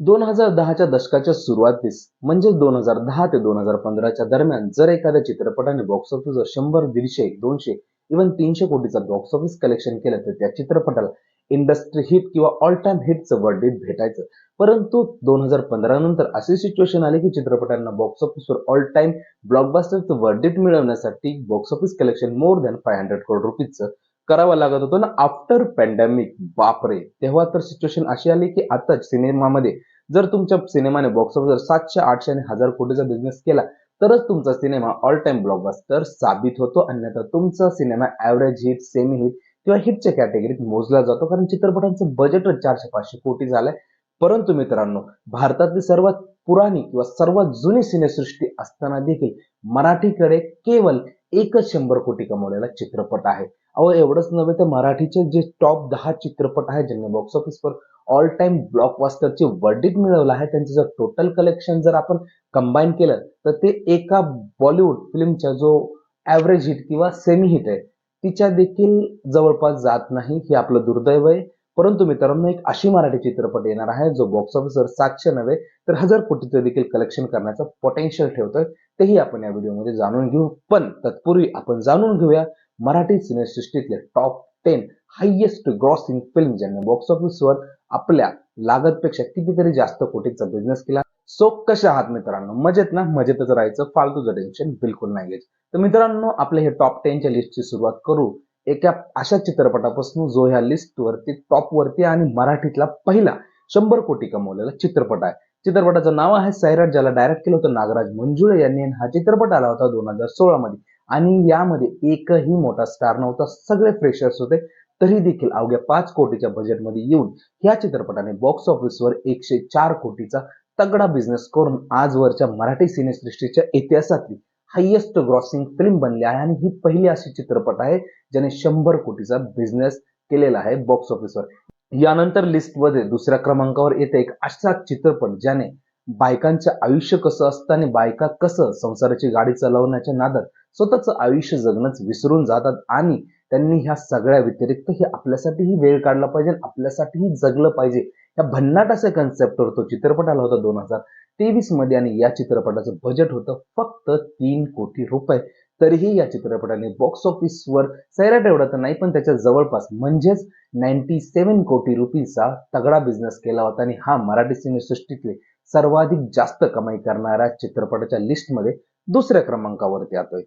2010च्या दशकाच्या सुरुवातीस म्हणजे 2010 ते 2015च्या दरम्यान जर एखाद्या चित्रपटाने बॉक्स ऑफिसवर 100, 150, 200 इव्हन 300 कोटीचा बॉक्स ऑफिस कलेक्शन केलं तर त्या चित्रपटाला इंडस्ट्री हिट किंवा ऑल टाइम हिटचं वर्डिट भेटायचं. परंतु 2015 नंतर अशी सिच्युएशन आली की चित्रपटांना बॉक्स ऑफिसवर ऑल टाइम ब्लॉकबस्टरचं वर्डिट मिळवण्यासाठी box office collection more than 500 crore रुपीजचं करावं लागत होतं ना. आफ्टर पॅन्डेमिक बापरे, तेव्हा तर सिच्युएशन अशी आली की आता सिनेमामध्ये जर तुमच्या सिनेमाने बॉक्स ऑफिसवर 700, 800 आणि 1000 कोटीचा बिझनेस केला तरच तुमचा सिनेमा ऑल टाइम ब्लॉकबस्टर साबित होतो. अन्यथा तुमचा cinema average hit, semi hit किंवा हिटच्या कॅटेगरीत मोजला जातो, कारण चित्रपटांचं बजेटच 400-500 कोटी झालंय. परंतु मित्रांनो, भारतातली सर्वात पुराणी किंवा सर्वात जुनी सिनेसृष्टी असताना देखील मराठीकडे केवळ एकच 100 कोटी कमवलेला चित्रपट आहे. अहो, एवढंच नव्हे तर मराठीचे जे टॉप 10 चित्रपट आहेत ज्यांनी बॉक्स ऑफिसवर ऑल टाइम ब्लॉकबस्टरचे वर्डिट मिळवलं आहे, त्यांचं जर टोटल कलेक्शन जर आपण कंबाईन केलं तर ते एका बॉलिवूड फिल्मच्या जो ऍव्हरेज हिट किंवा सेमी हिट आहे तिच्या देखील जवळपास जात नाही. हे आपलं दुर्दैव आहे. परंतु मित्रांनो, एक अशी मराठी चित्रपट येणार आहे जो बॉक्स ऑफिसवर 700 नव्हे तर 1000 कोटीचं देखील कलेक्शन करण्याचा पोटेन्शियल ठेवतोय. तेही आपण या व्हिडिओमध्ये जाणून घेऊ. पण तत्पूर्वी आपण जाणून घेऊया मराठी सिनेसृष्टीतले टॉप 10 हायेस्ट ग्रॉसिंग फिल्म ज्यांनी बॉक्स ऑफिसवर आपल्या लागतपेक्षा कितीतरी जास्त कोटीचा बिझनेस केला. सो कशा आहात मित्रांनो? मजेत ना? मजेतच राहायचं, फालतूचं टेन्शन बिलकुल नाही घ्यायचं. तर मित्रांनो, आपल्या हे टॉप 10च्या लिस्टची सुरुवात करू एका अशा चित्रपटापासून जो ह्या लिस्ट वरती टॉप वरती आणि मराठीतला पहिला 100 कोटी कमवलेला चित्रपट आहे. चित्रपटाचं नाव आहे सैराट, ज्याला डायरेक्ट केलं होतं नागराज मंजुळे यांनी. हा चित्रपट आला होता 2016 मध्ये आणि यामध्ये एकही मोठा स्टार नव्हता, सगळे फ्रेशर्स होते. तरी देखील अवघ्या 5 कोटीच्या बजेटमध्ये येऊन या चित्रपटाने बॉक्स ऑफिसवर 104 कोटीचा तगडा बिझनेस करून आजवरच्या मराठी सिनेसृष्टीच्या इतिहासातली हायेस्ट ग्रॉसिंग फिल्म बनली आहे. आणि ही पहिली अशी चित्रपट आहे ज्याने 100 कोटीचा बिझनेस केलेला आहे बॉक्स ऑफिसवर. यानंतर लिस्टमध्ये दुसऱ्या क्रमांकावर येते एक असा चित्रपट ज्याने बायकांचं आयुष्य कसं असतं आणि बायका कसं संसाराची गाडी चालवण्याच्या नादात स्वतःचं आयुष्य जगणंच विसरून जातात आणि त्यांनी ह्या सगळ्या व्यतिरिक्त हे आपल्यासाठीही वेळ काढला पाहिजे, आपल्यासाठीही जगलं पाहिजे, या भन्नाट अशा कन्सेप्टवर तो चित्रपट आला होता 2023 मध्ये. आणि या चित्रपटाचं बजेट होतं फक्त 3 कोटी रुपये. तरीही या चित्रपटाने बॉक्स ऑफिसवर सैराट एवढा तर नाही पण त्याच्या जवळपास म्हणजेच 97 कोटी रुपीचा तगडा बिझनेस केला होता. आणि हा मराठी सिनेसृष्टीतले सर्वाधिक जास्त कमाई करणाऱ्या चित्रपटाच्या लिस्टमध्ये दुसऱ्या क्रमांकावरती येतोय.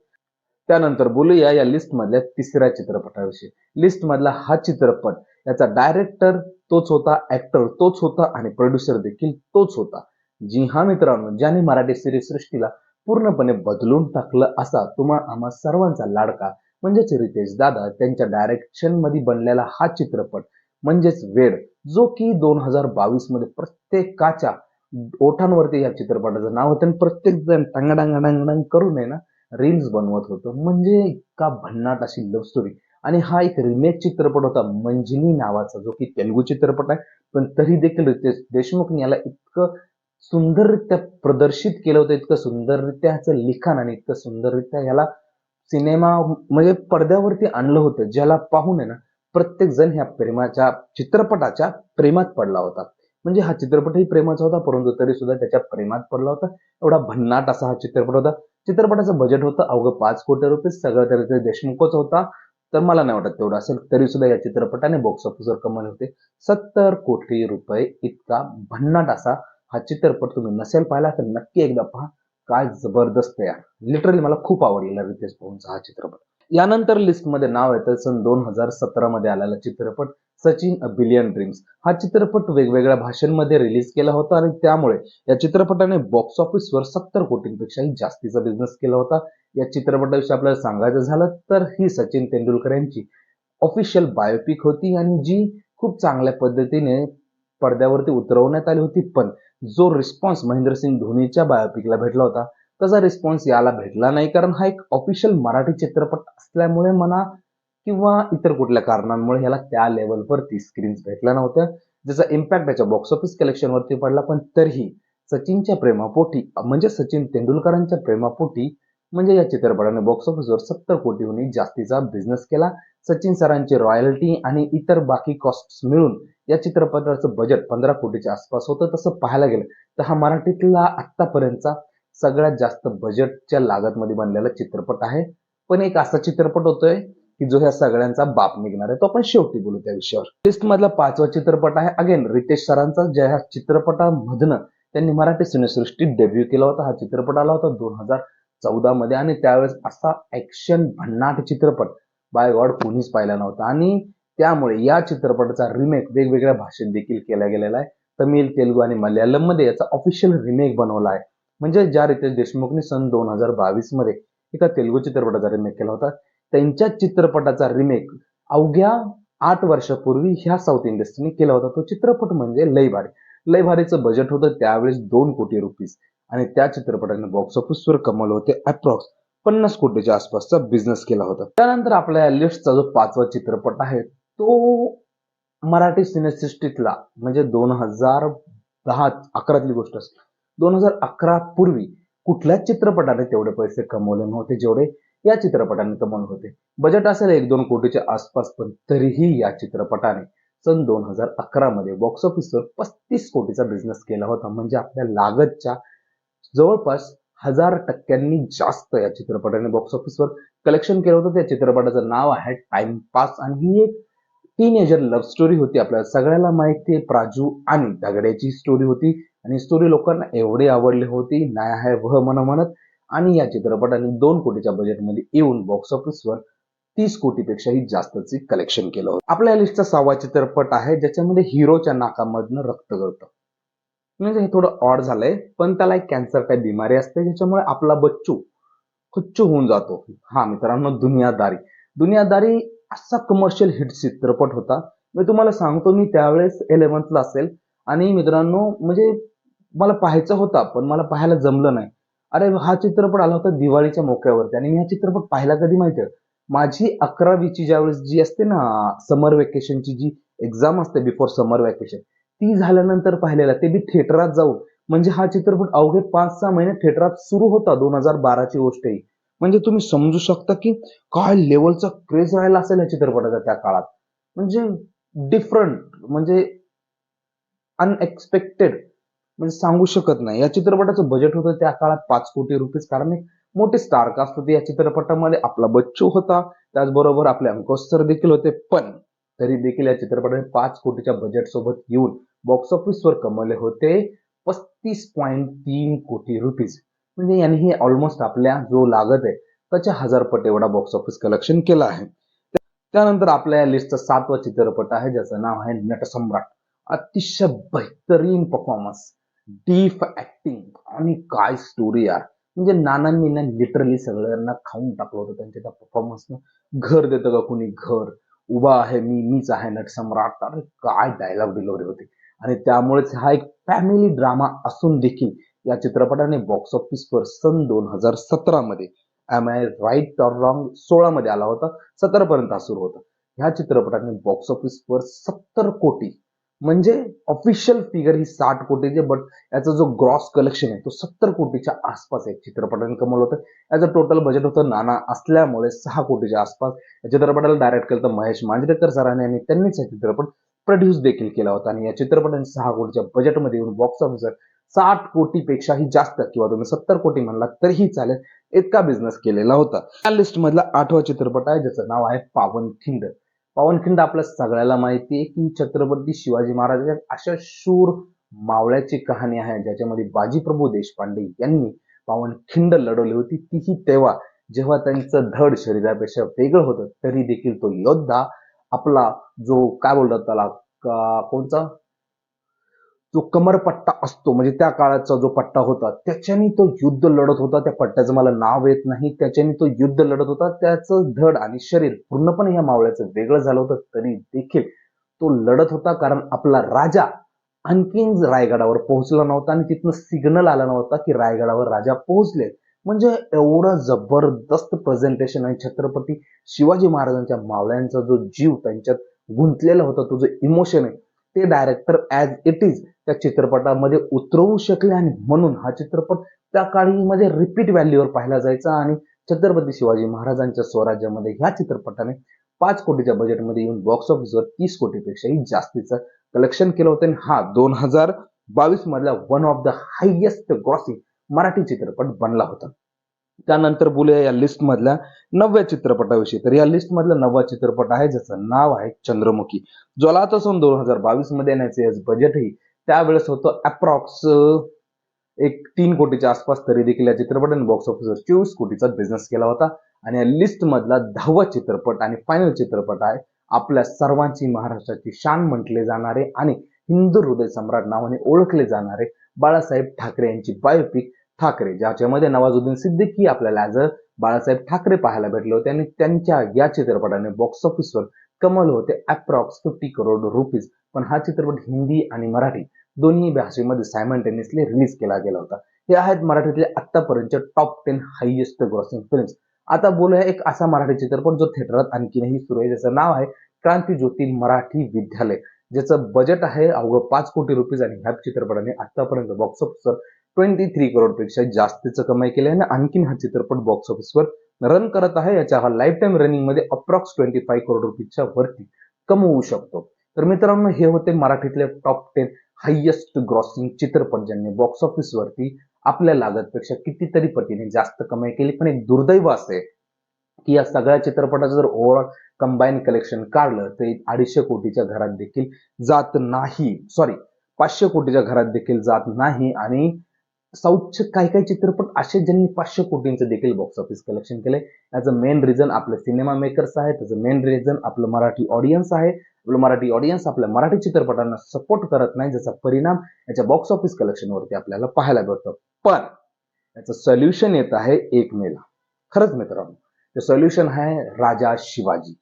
त्यानंतर बोलूया या लिस्ट मधल्या तिसऱ्या चित्रपटाविषयी. लिस्ट मधला हा चित्रपट, याचा डायरेक्टर तोच होता, ऍक्टर तोच होता आणि प्रोड्युसर देखील तोच होता. जी हा मित्रांनो, ज्याने मराठी सिरीज सृष्टीला पूर्णपणे बदलून टाकलं असा तुम्हा आम्हा सर्वांचा लाडका म्हणजेच रितेश दादा त्यांच्या डायरेक्शन मध्ये बनलेला हा चित्रपट म्हणजेच वेड, जो की 2022 मध्ये प्रत्येकाच्या ओठांवरती या चित्रपटाचं नाव होतं आणि प्रत्येक जण टंगडांग करून आहे ना रील्स बनवत होतं. म्हणजे इतका भन्नाट अशी लव्ह स्टोरी. आणि हा एक रिमेक चित्रपट होता मंजिली नावाचा, जो की तेलुगू चित्रपट आहे. पण तरी देखील रितेश देशमुखने याला इतकं सुंदररित्या प्रदर्शित केलं होतं, इतकं सुंदररित्या ह्याचं लिखाण आणि इतकं सुंदररित्या याला सिनेमा म्हणजे पडद्यावरती आणलं होतं, ज्याला पाहून आहे ना प्रत्येक जण ह्या प्रेमाच्या चित्रपटाच्या प्रेमात पडला होता. म्हणजे हा चित्रपटही प्रेमाचा होता परंतु तरी सुद्धा त्याच्या प्रेमात पडला होता. एवढा भन्नाट असा हा चित्रपट होता. चित्रपटाचं बजेट होतं अवघं 5 कोटी रुपये. सगळं तर रितेश देशमुखच होता, तर मला नाही वाटत तेवढं असेल. तरी सुद्धा या चित्रपटाने बॉक्स ऑफिसवर कमावले होते 70 कोटी रुपये. इतका भन्नाट असा हा चित्रपट तुम्ही नसेल पाहिला तर नक्की एकदा पहा. काय जबरदस्त आहे, लिटरली मला खूप आवडलेला रितेश भाऊंचा हा चित्रपट. यानंतर लिस्टमध्ये नाव येतं सन 2017 मध्ये आलेला चित्रपट सचिन अ बिलियन ड्रीम्स. हा चित्रपट वेगवेगळ्या भाषांमध्ये रिलीज केला होता आणि त्यामुळे या चित्रपटाने बॉक्स ऑफिसवर 70 कोटींपेक्षाही जास्तीचा बिझनेस केला होता. या चित्रपटाविषयी आपल्याला सांगायचं झालं तर ही सचिन तेंडुलकर यांची ऑफिशियल बायोपिक होती आणि जी खूप चांगल्या पद्धतीने पडद्यावरती उतरवण्यात आली होती. पण जो रिस्पॉन्स महेंद्रसिंग धोनीच्या बायोपिकला भेटला होता तसा रिस्पॉन्स याला भेटला नाही, कारण हा एक ऑफिशियल मराठी चित्रपट असल्यामुळे म्हणा किंवा इतर कुठल्या कारणांमुळे ह्याला त्या लेवलवरती स्क्रीन्स भेटल्या नव्हत्या, ज्याचा इम्पॅक्ट त्याच्या बॉक्स ऑफिस कलेक्शनवरती पडला. पण तरीही सचिनच्या प्रेमापोटी म्हणजे सचिन तेंडुलकरांच्या प्रेमापोटी म्हणजे या चित्रपटाने बॉक्स ऑफिसवर 70 कोटीहून जास्तीचा बिझनेस केला. सचिन सरांची रॉयल्टी आणि इतर बाकी कॉस्ट मिळून या चित्रपटाचं बजेट 15 कोटीच्या आसपास होतं. तसं पाहायला गेलं तर हा मराठीतला आत्तापर्यंतचा सगळ्यात जास्त बजेटच्या लागतमध्ये बनलेला चित्रपट आहे. पण एक असा चित्रपट होतोय की जो ह्या सगळ्यांचा बाप निघणार आहे. तो आपण शेवटी बोलू त्या विषयावर. लिस्ट मधला 5वा चित्रपट आहे अगेन रितेश सरांचा, ज्या ह्या चित्रपटामधनं त्यांनी मराठी सिनेसृष्टीत डेब्यू केला होता. हा चित्रपट आला होता 2014 मध्ये आणि त्यावेळेस असा ऍक्शन भन्नाट चित्रपट बाय गॉड कोणीच पाहिला नव्हता. आणि त्यामुळे या चित्रपटाचा रिमेक वेगवेगळ्या भाषेत देखील केला गेलेला आहे. तमिळ, तेलुगू आणि मल्याळम मध्ये याचा ऑफिशियल रिमेक बनवला आहे. म्हणजे ज्या रितेश देशमुखने सन 2022 मध्ये एका तेलुगू चित्रपटाचा रिमेक केला होता, त्यांच्या चित्रपटाचा रिमेक अवघ्या 8 वर्षापूर्वी ह्या साऊथ इंडस्ट्रीने केला होता. तो चित्रपट म्हणजे लय भारी. लय भारीचं बजेट होतं त्यावेळेस 2 कोटी रुपीज आणि त्या चित्रपटाने बॉक्स ऑफिसवर कमवले होते अप्रॉक्स 50 कोटीच्या आसपासचा बिझनेस केला होता. त्यानंतर आपल्या लिस्टचा जो 5वा चित्रपट आहे तो मराठी सिनेसृष्टीतला म्हणजे 2010-11 गोष्ट असते. 2011 पूर्वी कुठल्याच चित्रपटाने तेवढे पैसे कमवले नव्हते जेवढे या चित्रपटाने कमवले होते. बजेट असेल 1-2 कोटीच्या आसपास, पण तरीही या चित्रपटाने सन 2011 मध्ये बॉक्स ऑफिसवर 35 कोटीचा बिझनेस केला होता. म्हणजे आपल्या लागतच्या जवळपास 1000% जास्त या चित्रपटाने बॉक्स ऑफिसवर कलेक्शन केलं होतं. त्या चित्रपटाचं नाव आहे टाइमपास आणि ही एक टीनेजर लव्ह स्टोरी होती. आपल्याला सगळ्याला माहिती आहे प्राजू आणि दगड्याची स्टोरी होती आणि स्टोरी लोकांना एवढी आवडली होती नाही आहे वह म्हणत. आणि या चित्रपटाने 2 कोटीच्या बजेटमध्ये येऊन बॉक्स ऑफिसवर 30 कोटीपेक्षाही जास्तचे कलेक्शन केलं होतं. आपल्या लिस्टचा 6वा चित्रपट आहे ज्याच्यामध्ये हिरोच्या नाकामधनं रक्त गळतं. म्हणजे हे थोडं ऑड झालंय, पण त्याला एक कॅन्सर टाईप बिमारी असते ज्याच्यामुळे आपला बच्चू खुच्चू होऊन जातो. हा मित्रांनो, दुनियादारी. दुनियादारी असा कमर्शियल हिट चित्रपट होता. मी तुम्हाला सांगतो, मी त्यावेळेस 11th ला असेल आणि मित्रांनो म्हणजे मला पाहायचा होता पण मला पाहायला जमलं नाही. अरे हा चित्रपट आला होता दिवाळीच्या मोक्यावरती आणि मी हा चित्रपट पाहिला कधी माहितीये, माझी 11वीची ज्यावेळेस जी असते ना समर वेकेशनची जी एक्झाम असते बिफोर समर वेकेशन, ती झाल्यानंतर पाहिलेला, ते बी थिएटरात जाऊन. म्हणजे हा चित्रपट अवघे 5-6 महिने थिएटरात सुरू होता. 2012ची गोष्ट आहे. म्हणजे तुम्ही समजू शकता की काय लेवलचा क्रेज राहिला असेल या चित्रपटाचा त्या काळात. म्हणजे डिफरंट, म्हणजे अनएक्सपेक्टेड, म्हणजे सांगू शकत नाही. या चित्रपटाचं बजेट होतं त्या काळात 5 कोटी रुपीज. कारण एक मोठे स्टारकास्ट होते या चित्रपटामध्ये. आपला बच्चू होता, त्याचबरोबर आपले अंकुश सर देखील होते. पण तरी देखील या चित्रपटाने 5 कोटीच्या बजेट सोबत येऊन बॉक्स ऑफिसवर कमवले होते 35.3 कोटी रुपीज. म्हणजे यांनी ऑलमोस्ट आपल्या जो लागत आहे त्याच्या 1000 पट एवढा बॉक्स ऑफिस कलेक्शन केला आहे. त्यानंतर आपल्या लिस्टचा 7वा चित्रपट आहे ज्याचं नाव आहे नटसम्राट. अतिशय बेहतरीन परफॉर्मन्स, डीप ऍक्टिंग आणि काय स्टोरी यार. म्हणजे नानांनी ना लिटरली सगळ्यांना खाऊन टाकलं होतं त्यांच्या त्या परफॉर्मन्सनं. घर देतं का कुणी घर, उभा आहे मीच आहे नटसम्राट. अरे काय डायलॉग डिलिव्हरी होती. आणि त्यामुळेच हा एक फॅमिली ड्रामा असून देखील या चित्रपटाने बॉक्स ऑफिसवर सन 2017 मध्ये, am I right or wrong, 16 मध्ये आला होता, 17 पर्यंत सुरू होता. ह्या चित्रपटाने बॉक्स ऑफिसवर 70 कोटी, म्हणजे ऑफिशियल फिगर ही 60 कोटीचे, बट याचा जो ग्रॉस कलेक्शन आहे तो 70 कोटीच्या आसपास आहे चित्रपटाने कमवलं होतं. याचं टोटल बजेट होतं नाना असल्यामुळे 6 कोटीच्या आसपास. या चित्रपटाला डायरेक्ट केलं तर महेश मांजरेकर सरांनी आणि त्यांनीच हा चित्रपट प्रोड्यूस देखील केला होता. आणि या चित्रपटाने 6 कोटीच्या बजेटमध्ये येऊन बॉक्स ऑफिसवर 60 कोटीपेक्षाही जास्त किंवा तुम्ही 70 कोटी म्हणला तरीही चालेल इतका बिझनेस केलेला होता. या लिस्ट मधला 8वा चित्रपट आहे ज्याचं नाव आहे पावनखिंड. पावनखिंड आपल्या सगळ्याला माहिती आहे की छत्रपती शिवाजी महाराजांच्या अशा शूर मावळ्याची कहाणी आहे ज्याच्यामध्ये बाजीप्रभू देशपांडे यांनी पावनखिंड लढवली होती. तीही तेव्हा जेव्हा त्यांचं धड शरीरापेक्षा वेगळं होतं तरी देखील तो योद्धा आपला जो काय बोलतात त्याला कोणता जो कमरपट्टा असतो, म्हणजे त्या काळाचा जो पट्टा होता त्याच्याने तो युद्ध लढत होता. त्या पट्ट्याचं मला नाव येत नाही. त्याच्याने तो युद्ध लढत होता. त्याचं धड आणि शरीर पूर्णपणे या मावळ्याचं वेगळं झालं होतं तरी देखील तो लढत होता. कारण आपला राजा आणखीन रायगडावर पोहोचला नव्हता आणि तिथनं सिग्नल आला नव्हता की रायगडावर राजा पोहोचले. म्हणजे एवढं जबरदस्त प्रेझेंटेशन आणि छत्रपती शिवाजी महाराजांच्या मावळ्यांचा जो जीव त्यांच्यात गुंतलेला होता, तो जो इमोशन आहे ते डायरेक्टर ऍज इट इज त्या चित्रपटामध्ये उतरवू शकले. आणि म्हणून हा चित्रपट त्या काळी मध्ये रिपीट व्हॅल्यूवर पाहिला जायचा. आणि छत्रपती शिवाजी महाराजांच्या स्वराज्यामध्ये ह्या चित्रपटाने 5 कोटीच्या बजेटमध्ये येऊन बॉक्स ऑफिसवर 30 कोटीपेक्षाही जास्तीचा कलेक्शन केलं होतं आणि हा 2022 मधला one of the highest grossing Marathi चित्रपट बनला होता. त्यानंतर बोलूया या लिस्ट मधल्या 9व्या चित्रपटाविषयी. तर या लिस्ट मधला 9वा चित्रपट आहे ज्याचं नाव आहे चंद्रमुखी. जो आला होता सन 2022 मध्ये येण्याचे बजेटही त्यावेळेस होतं अप्रॉक्स एक 3 कोटीच्या आसपास. तरी देखील या चित्रपटाने बॉक्स ऑफिसवर 24 कोटीचा बिझनेस केला होता. आणि या लिस्ट मधला 10वा चित्रपट आणि फायनल चित्रपट आहे आपल्या सर्वांची महाराष्ट्राची शान म्हटले जाणारे आणि हिंदू हृदय सम्राट नावाने ओळखले जाणारे बाळासाहेब ठाकरे यांची बायोपिक ठाकरे, ज्याच्यामध्ये नवाजुद्दीन सिद्दीकी आपल्याला ॲज अ बाळासाहेब ठाकरे पाहायला भेटले होते. आणि त्यांच्या या चित्रपटाने बॉक्स ऑफिसवर कमवले होते अप्रॉक्स 50 करोड रुपीज. पण हा चित्रपट हिंदी आणि मराठी दोन्ही भाषेमध्ये सायमल्टेनियसली रिलीज केला गेला होता. हे आहेत मराठीतले आतापर्यंतचे टॉप 10 हायेस्ट ग्रॉसिंग फिल्म्स. आता बोलूया एक असा मराठी चित्रपट जो थिएटरात आणखीनही सुरू आहे, ज्याचं नाव आहे क्रांतिज्योती मराठी विद्यालय, ज्याचं बजेट आहे अवघं 5 कोटी रुपीज. आणि ह्या चित्रपटाने आतापर्यंत बॉक्स ऑफिसवर 23 करोड पेक्षा जास्तीचं कमाई केली आहे. आणि आणखीन हा चित्रपट बॉक्स ऑफिसवर रन करत आहे. याच्या हा लाईफ टाइम रनिंग मध्ये अप्रॉक्स 25 करोड रुपीजच्या वरती कमवू शकतो. तर मित्रांनो, हे होते मराठीतले टॉप 10 हायेस्ट ग्रॉसिंग चित्रपट ज्यांनी बॉक्स ऑफिसवरती आपल्या लागतपेक्षा कितीतरी पटीने जास्त कमाई केली. पण एक दुर्दैव असे की या सगळ्या चित्रपटाचं जर ओव्हरऑल कंबाईन कलेक्शन काढलं तर 250 कोटीच्या घरात देखील जात नाही. 500 कोटीच्या घरात देखील जात नाही. आणि साऊथचे काही काही चित्रपट असे ज्यांनी 500 कोटींचं देखील बॉक्स ऑफिस कलेक्शन केलंय. याचं मेन रिझन आपले सिनेमा मेकर्स आहे, त्याचं मेन रिझन आपलं मराठी ऑडियन्स आहे. आपलं मराठी ऑडियन्स आपल्या मराठी चित्रपटांना सपोर्ट करत नाही, ज्याचा परिणाम याच्या बॉक्स ऑफिस कलेक्शनवरती आपल्याला पाहायला भेटतो. पण याचं सोल्युशन येत आहे 1 मेला. खरंच मित्रांनो, ते सोल्युशन आहे राजा शिवाजी.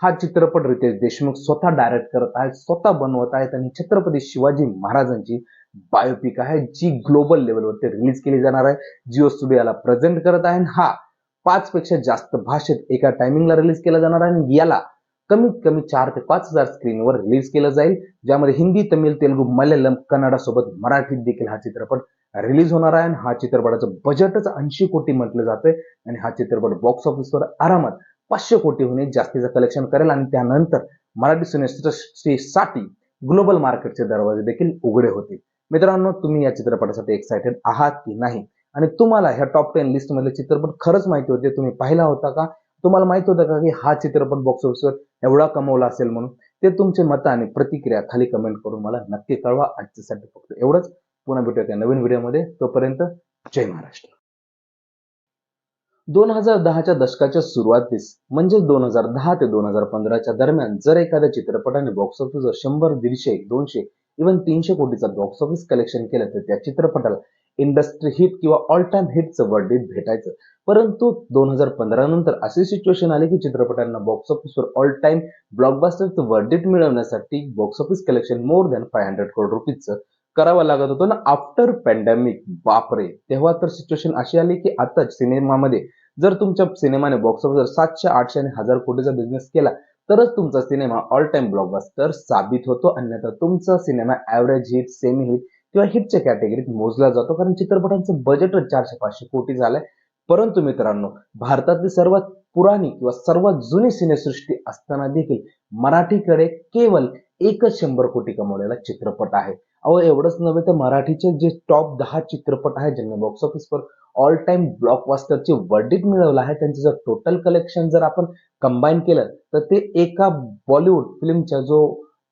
हा चित्रपट रितेश देशमुख स्वतः डायरेक्ट करत आहेत, स्वतः बनवत आहेत. आणि छत्रपती शिवाजी महाराजांची बायोपिक आहे जी ग्लोबल लेवलवरती रिलीज केली जाणार आहे. जिओ स्टुडिओ याला प्रेझेंट करत आहे. हा 5 पेक्षा जास्त भाषेत एका टायमिंगला रिलीज केला जाणार आहे. आणि याला कमीत कमी 4 ते 5,000 स्क्रीनवर रिलीज केलं जाईल, ज्यामध्ये हिंदी, तमिळ, तेलुगू, मल्याळम, कन्नडासोबत मराठीत देखील हा चित्रपट रिलीज होणार आहे. हा चित्रपटाचं बजेटच 80 कोटी म्हटलं जातंय. आणि हा चित्रपट बॉक्स ऑफिसवर आरामात 500 कोटीहून जास्तीचं कलेक्शन करेल. आणि त्यानंतर मराठी सिनेसृष्टीसाठी ग्लोबल मार्केटचे दरवाजे देखील उघडे होतील. मित्रांनो, तुम्ही या चित्रपटासाठी एक्साइटेड आहात की नाही? आणि तुम्हाला ह्या टॉप 10 लिस्ट मधले चित्रपट खरंच माहिती होते? तुम्ही पाहिला होता का? तुम्हाला माहित होतं का की हा चित्रपट बॉक्स ऑफिसवर एवढा कमवला असेल म्हणून? ते तुमचे मत आणि प्रतिक्रिया खाली कमेंट करून मला नक्की कळवा. आजच्यासाठी फक्त एवढंच. पुन्हा भेटूया त्या नवीन व्हिडिओमध्ये. तोपर्यंत जय महाराष्ट्र. 2010च्या दशकाच्या सुरुवातीस म्हणजे 2010 ते 2015च्या दरम्यान जर एखाद्या चित्रपटाने बॉक्स ऑफिसवर 100, 150, 200 इव्हन 300 कोटीचा बॉक्स ऑफिस कलेक्शन केलं तर त्या चित्रपटाला इंडस्ट्री हिट किंवा ऑल टाइम हिटचं वर्डिक्ट भेटायचं. परंतु 2015 नंतर अशी सिच्युएशन आली की चित्रपटांना बॉक्स ऑफिसवर ऑल टाइम ब्लॉकबस्टरचं वर्डिक्ट मिळवण्यासाठी box office collection more than 500 crore रुपीजचं करावं लागत होतं ना. आफ्टर पॅन्डेमिक, बापरे, तेव्हा तर सिच्युएशन अशी आली की आता सिनेमामध्ये जर तुमच्या सिनेमाने बॉक्स ऑफिसवर 700, 800 आणि 1000 कोटीचा बिझनेस केला तरच तुमचा सिनेमा ऑल टाइम ब्लॉकबस्टर साबित होतो. अन्यथा तुमचा cinema average hit, semi hit किंवा हिटच्या कॅटेगरीत मोजला जातो, कारण चित्रपटांचं बजेटच 400-500 कोटी झालंय. परंतु मित्रांनो, भारतातली सर्वात पुराणी किंवा सर्वात जुनी सिनेसृष्टी असताना देखील मराठीकडे केवळ एकच 100 कोटी कमवलेला चित्रपट आहे. अहो, एवढंच नव्हे तर मराठीचे जे टॉप 10 चित्रपट आहेत ज्यांनी बॉक्स ऑफिसवर ऑल टाइम ब्लॉकबस्टरचे वर्डिक्ट मिळवलं आहे, त्यांचं जर टोटल कलेक्शन जर आपण कंबाईन केलं तर ते एका बॉलिवूड फिल्मच्या जो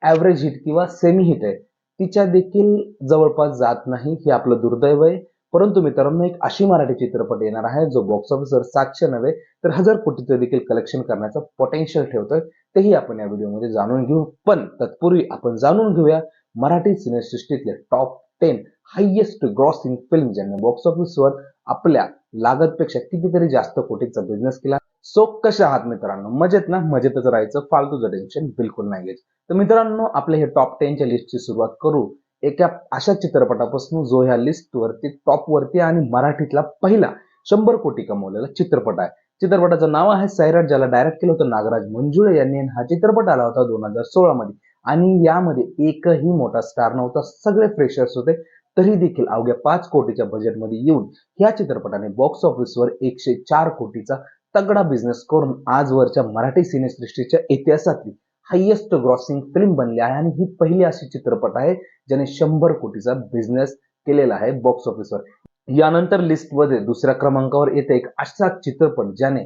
ऍव्हरेज हिट किंवा सेमी हिट आहे तिच्या देखील जवळपास जात नाही. हे आपलं दुर्दैव आहे. परंतु मित्रांनो, एक अशी मराठी चित्रपट येणार आहे जो बॉक्स ऑफिसवर 700 नव्हे तर 1000 कोटीचं देखील कलेक्शन करण्याचा पोटेन्शियल ठेवतोय. तेही आपण या व्हिडिओमध्ये जाणून घेऊ. पण तत्पूर्वी आपण जाणून घेऊया मराठी सिनेसृष्टीतले टॉप 10 हायेस्ट ग्रॉसिंग फिल्म ज्यांनी बॉक्स ऑफिसवर आपल्या लागतपेक्षा कितीतरी जास्त कोटीचा बिझनेस केला. सो कशा आहात मित्रांनो? मजेत ना? मजेतच राहायचं, फालतूचं टेन्शन बिलकुल नाही घ्यायचं. तर मित्रांनो, आपल्या हे टॉप 10च्या लिस्टची सुरुवात करू एका अशा चित्रपटापासून जो ह्या लिस्ट वरती टॉप वरती आणि मराठीतला पहिला 100 कोटी कमवलेला चित्रपट आहे. चित्रपटाचं नाव आहे सैराट, ज्याला डायरेक्ट केलं होतं नागराज मंजुळे यांनी. हा चित्रपट आला होता 2016 मध्ये. आणि यामध्ये एकही मोठा स्टार नव्हता, सगळे फ्रेशर्स होते. तरी देखील अवघ्या 5 कोटीच्या बजेटमध्ये येऊन या चित्रपटाने बॉक्स ऑफिसवर 104 कोटीचा तगडा बिझनेस करून आजवरच्या मराठी सिनेसृष्टीच्या इतिहासातली हायेस्ट ग्रॉसिंग फिल्म बनली आहे आणि ही पहिली अशी चित्रपट आहे ज्याने 100 कोटीचा बिझनेस केलेला आहे बॉक्स ऑफिसवर. यानंतर लिस्टमध्ये दुसऱ्या क्रमांकावर येते एक असा चित्रपट ज्याने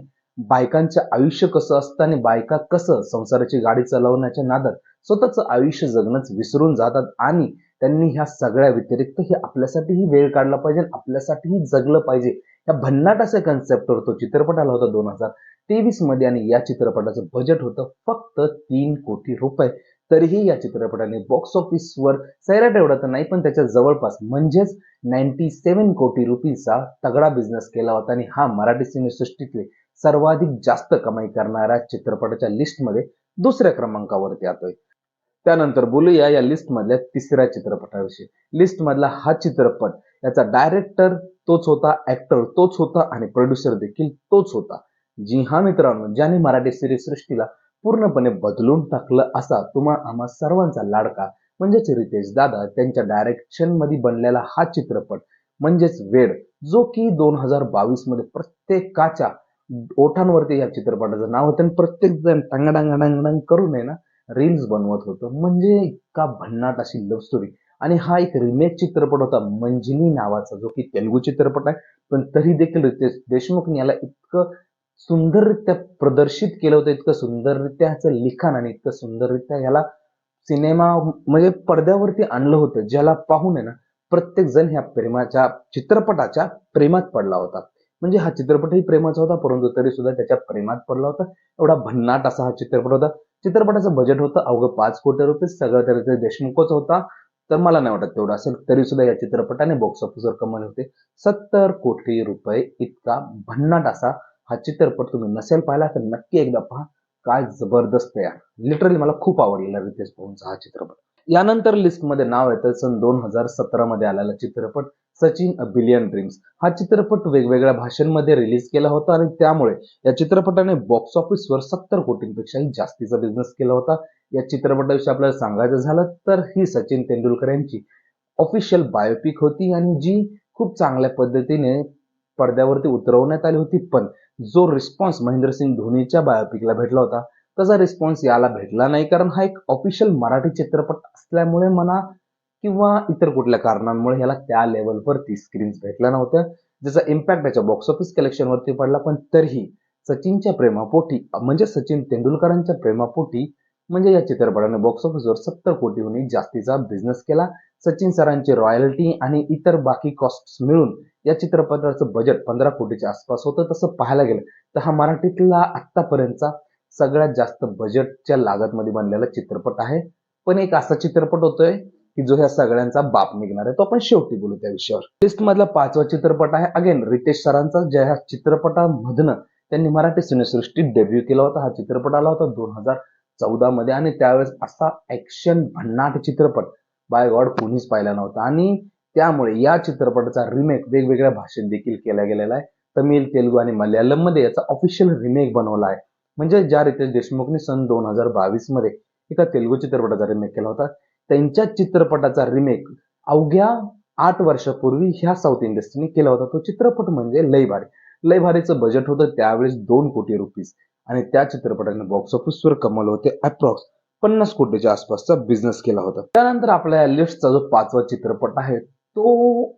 बायकांचं आयुष्य कसं असतं आणि बायका कसं संसाराची गाडी चालवण्याच्या नादात स्वतःचं आयुष्य जगणंच विसरून जातात आणि त्यांनी ह्या सगळ्या व्यतिरिक्त हे आपल्यासाठीही वेळ काढला पाहिजे, आपल्यासाठीही जगलं पाहिजे, या भन्नाट अशा कन्सेप्टवर तो चित्रपट आला होता 2023 मध्ये आणि या चित्रपटाचं बजेट होतं फक्त 3 कोटी रुपये. तरीही या चित्रपटाने बॉक्स ऑफिसवर सैराट एवढा तर नाही पण त्याच्या जवळपास म्हणजेच 97 कोटी रुपीचा तगडा बिझनेस केला होता आणि हा मराठी सिनेसृष्टीतले सर्वाधिक जास्त कमाई करणाऱ्या चित्रपटाच्या लिस्टमध्ये दुसऱ्या क्रमांकावरती येतोय. त्यानंतर बोलूया या लिस्ट मधल्या तिसऱ्या चित्रपटाविषयी. लिस्ट मधला हा चित्रपट याचा डायरेक्टर तोच होता, ऍक्टर तोच होता आणि प्रोड्युसर देखील तोच होता. जी हा मित्रांनो, ज्याने मराठी सिनेसृष्टीला सृष्टीला पूर्णपणे बदलून टाकलं असा आम्हा सर्वांचा लाडका म्हणजेच रितेश दादा त्यांच्या डायरेक्शन मध्ये बनलेला हा चित्रपट म्हणजेच वेड, जो की 2022 मध्ये प्रत्येकाच्या ओठांवरती या चित्रपटाचं नाव होतं आणि प्रत्येक जण टंगडांग करून आहे ना रील्स बनवत होतं. म्हणजे इतका भन्नाट अशी लव्ह स्टोरी आणि हा एक रिमेक चित्रपट होता मंजिली नावाचा, जो की तेलुगू चित्रपट आहे, पण तरी देखील रितेश देशमुखने याला इतकं सुंदररित्या प्रदर्शित केलं होतं, इतकं सुंदररित्या ह्याचं लिखाण आणि इतकं सुंदररित्या याला सिनेमा म्हणजे पडद्यावरती आणलं होतं, ज्याला पाहून आहे ना प्रत्येक जण ह्या प्रेमाच्या चित्रपटाच्या प्रेमात पडला होता. म्हणजे हा चित्रपटही प्रेमाचा होता परंतु तरी सुद्धा त्याच्या प्रेमात पडला होता. एवढा भन्नाट असा हा चित्रपट होता. चित्रपटाचं बजेट होतं अवघं 5 कोटी रुपये. सगळं तरी देशमुखच होता, तर मला नाही वाटत तेवढं असेल. तरी सुद्धा या चित्रपटाने बॉक्स ऑफिसवर कमावले होते 70 कोटी रुपये. इतका भन्नाट असा हा चित्रपट तुम्ही नसेल पाहिला तर नक्की एकदा पहा. काय जबरदस्त आहे, लिटरली मला खूप आवडलेला रितेश भाऊंचा हा चित्रपट. यानंतर लिस्टमध्ये नाव येतं सन 2017 मध्ये आलेला चित्रपट सचिन अ बिलियन ड्रीम्स. हा चित्रपट वेगवेगळ्या भाषांमध्ये रिलीज केला होता आणि त्यामुळे या चित्रपटाने बॉक्स ऑफिसवर 70 कोटींपेक्षाही जास्तीचा बिझनेस केला होता. या चित्रपटाविषयी आपल्याला सांगायचं झालं तर ही सचिन तेंडुलकर यांची ऑफिशियल बायोपिक होती आणि जी खूप चांगल्या पद्धतीने पडद्यावरती उतरवण्यात आली होती. पण जो रिस्पॉन्स महेंद्रसिंग धोनीच्या बायोपिकला भेटला होता तसा रिस्पॉन्स याला भेटला नाही, कारण हा एक ऑफिशियल मराठी चित्रपट असल्यामुळे म्हणा किंवा इतर कुठल्या कारणांमुळे याला त्या लेवलवरती स्क्रीन्स भेटल्या नव्हत्या, ज्याचा इम्पॅक्ट त्याच्या बॉक्स ऑफिस कलेक्शनवरती पडला. पण तरीही सचिनच्या प्रेमापोटी म्हणजे सचिन तेंडुलकरांच्या प्रेमापोटी म्हणजे या चित्रपटाने बॉक्स ऑफिसवर 70 कोटीहूनही जास्तीचा बिझनेस केला. सचिन सरांची रॉयल्टी आणि इतर बाकी कॉस्ट मिळून या चित्रपटाचं बजेट 15 कोटीच्या आसपास होतं. तसं पाहायला गेलं तर हा मराठीतला आतापर्यंतचा सगळ्यात जास्त बजेटच्या लागतमध्ये बनलेला चित्रपट आहे. पण एक असा चित्रपट होतोय की जो ह्या सगळ्यांचा बाप निघणार आहे, तो आपण शेवटी बोलू त्या विषयावर. लिस्ट मधला 5वा चित्रपट आहे अगेन रितेश सरांचा, ज्या ह्या चित्रपटामधनं त्यांनी मराठी सिनेसृष्टीत डेब्यू केला होता. हा चित्रपट आला होता 2014 मध्ये आणि त्यावेळेस असा ऍक्शन भन्नाट चित्रपट बाय गॉड कोणीच पाहिला नव्हता आणि त्यामुळे या चित्रपटाचा रिमेक वेगवेगळ्या भाषेत देखील केला गेलेला आहे. तमिळ, तेलुगू आणि मल्याळम मध्ये याचा ऑफिशियल रिमेक बनवला आहे. म्हणजे ज्या रितेश देशमुखने सन 2022 मध्ये एका तेलुगू चित्रपटाचा रिमेक केला होता, त्यांच्या चित्रपटाचा रिमेक अवघ्या 8 वर्षापूर्वी ह्या साऊथ इंडस्ट्रीने केला होता. तो चित्रपट म्हणजे लय भारी. लय भारीचं बजेट होतं त्यावेळेस 2 कोटी रुपीज आणि त्या चित्रपटाने बॉक्स ऑफिसवर कमवले होते अप्रॉक्स 50 कोटीच्या आसपासचा बिझनेस केला होता. त्यानंतर आपल्या लिस्टचा जो 5वा चित्रपट आहे तो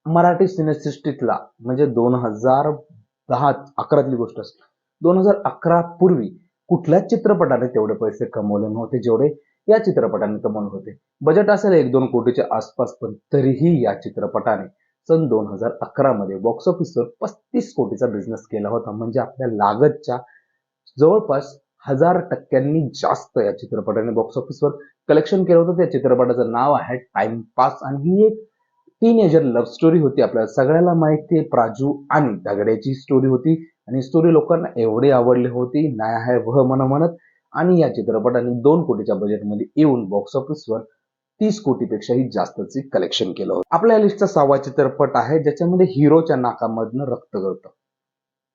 मराठी सिनेसृष्टीतला म्हणजे 2010-11 गोष्ट असते. 2011 पूर्वी कुठल्याच चित्रपटाने तेवढे पैसे कमवले नव्हते जेवढे या चित्रपटाने कमवले होते. बजेट असेल 1-2 कोटीच्या आसपास, पण तरीही या चित्रपटाने सन 2011 मध्ये बॉक्स ऑफिसवर 35 कोटीचा बिझनेस केला होता. म्हणजे आपल्या लागतच्या जवळपास 1000% जास्त या चित्रपटाने बॉक्स ऑफिसवर कलेक्शन केलं होतं. त्या चित्रपटाचं नाव आहे टाइमपास आणि ही एक टीनेजर लव्ह स्टोरी होती. आपल्याला सगळ्याला माहिती आहे प्राजू आणि दगड्याची स्टोरी होती आणि स्टोरी लोकांना एवढी आवडली होती नाही आहे वह म्हणत आणि या चित्रपटाने 2 कोटीच्या बजेटमध्ये येऊन बॉक्स ऑफिसवर 30 कोटीपेक्षाही जास्तचे कलेक्शन केलं होतं. आपल्या लिस्टचा 6वा चित्रपट आहे ज्याच्यामध्ये हिरोच्या नाकामधनं रक्त गळतं.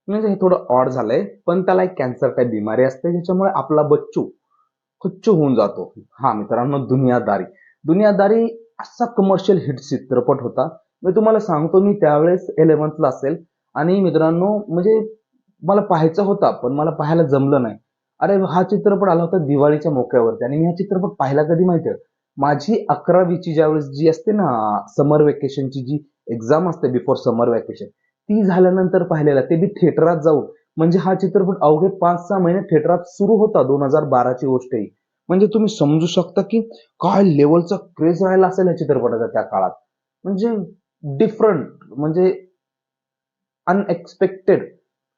म्हणजे हे थोडं ऑड झालंय, पण त्याला एक कॅन्सर टाईप बिमारी असते ज्याच्यामुळे आपला बच्चू खुच्चू होऊन जातो. हा मित्रांनो, दुनियादारी. दुनियादारी असा कमर्शियल हिट चित्रपट होता. मी तुम्हाला सांगतो, मी त्यावेळेस 11th ला असेल आणि मित्रांनो म्हणजे मला पाहायचा होता पण मला पाहायला जमलं नाही अरे हा चित्रपट आला होता दिवाळीच्या मोक्यावरती आणि मी हा चित्रपट पाहिला कधी माहितीये, माझी 11वीची ज्यावेळेस जी असते ना, समर वेकेशनची जी एक्झाम असते बिफोर समर वेकेशन, ती झाल्यानंतर पाहिलेला, ते बी थिएटरात जाऊन. म्हणजे हा चित्रपट अवघे 5-6 महिने थिएटरात सुरू होता, 2012ची गोष्ट आहे. म्हणजे तुम्ही समजू शकता की काय लेवलचा क्रेज राहिला असेल या चित्रपटाचा त्या काळात. म्हणजे डिफरंट, म्हणजे अनएक्सपेक्टेड,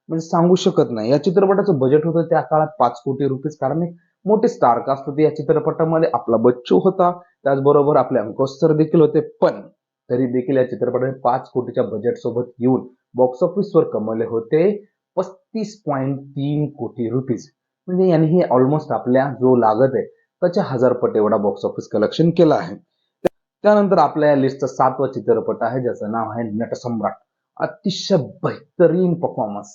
म्हणजे सांगू शकत नाही. या चित्रपटाचं बजेट होतं त्या काळात 5 कोटी रुपये, कारण एक मोठे स्टारकास्ट होते या चित्रपटामध्ये. आपला बच्चू होता, त्याचबरोबर आपले अंकुश सर देखील होते. पण तरी देखील या चित्रपटाने 5 कोटीच्या बजेट सोबत येऊन बॉक्स ऑफिसवर कमवले होते 35.3 कोटी रुपीज. म्हणजे यांनी हे ऑलमोस्ट आपल्या जो लागत आहे त्याच्या 1000 पट एवढा बॉक्स ऑफिस कलेक्शन केला आहे. त्यानंतर आपल्या या लिस्टचा 7वा चित्रपट आहे, ज्याचं नाव आहे नटसम्राट. अतिशय बेहतरीन परफॉर्मन्स,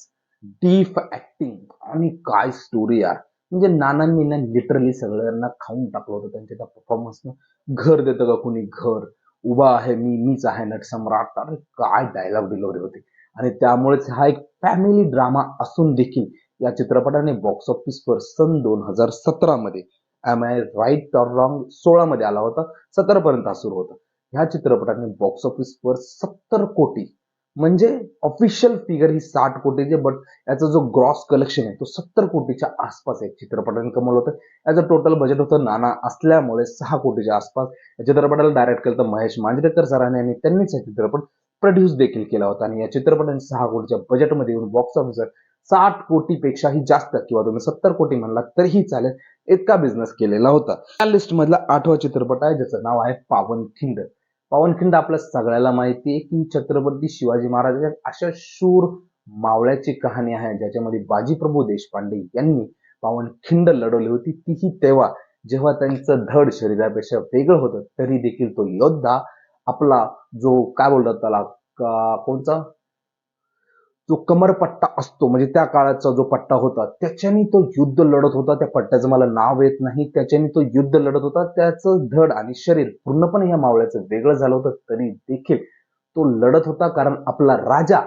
डीप ऍक्टिंग आणि काय स्टोरी यार. म्हणजे नानांनी ना लिटरली सगळ्यांना खाऊन टाकलं होतं त्यांच्या त्या परफॉर्मन्सनं. घर देतं का कुणी घर, उभा आहे मी, मीच आहे नटसम्राट. अरे काय डायलॉग डिलिव्हरी होती. आणि त्यामुळेच हा एक फॅमिली ड्रामा असून देखील या चित्रपटाने बॉक्स ऑफिसवर सन 2017 मध्ये, am I right or wrong, 16 मध्ये आला होता, 17 पर्यंत हा सुरू होता. ह्या चित्रपटाने बॉक्स ऑफिसवर 70 कोटी, म्हणजे ऑफिशियल फिगर ही 60 कोटीची, बट याचा जो ग्रॉस कलेक्शन आहे तो 70 कोटीच्या आसपास आहे चित्रपटाने कमवलं होतं. याचं टोटल बजेट होतं नाना असल्यामुळे 6 कोटीच्या आसपास. या चित्रपटाला डायरेक्ट केलं तर महेश मांजरेकर सरांनी आणि त्यांनीच हा चित्रपट प्रोड्यूस देखील केला होता. आणि या चित्रपटाने 6 कोटीच्या बजेटमध्ये येऊन बॉक्स ऑफिसवर 60 कोटीपेक्षाही जास्त, किंवा तुम्ही 70 कोटी म्हणला तरीही चालेल, इतका बिझनेस केलेला होता. या लिस्ट मधला 8वा चित्रपट आहे, ज्याचं नाव आहे पावनखिंड. पावनखिंड आपल्या सगळ्याला माहिती आहे की छत्रपती शिवाजी महाराजांच्या अशा शूर मावळ्याची कहाणी आहे, ज्याच्यामध्ये बाजीप्रभू देशपांडे यांनी पावनखिंड लढवली होती. तीही तेव्हा जेव्हा त्यांचं धड शरीरापेक्षा वेगळं होतं, तरी देखील तो योद्धा आपला जो काय बोलतात त्याला, कोणचा जो कमरपट्टा असतो, म्हणजे त्या काळाचा जो पट्टा होता त्याच्याने तो युद्ध लढत होता. त्या पट्ट्याचं मला नाव येत नाही, त्याच्याने तो युद्ध लढत होता. त्याचं धड आणि शरीर पूर्णपणे या मावळ्याचं वेगळं झालं होतं, तरी देखील तो लढत होता. कारण आपला राजा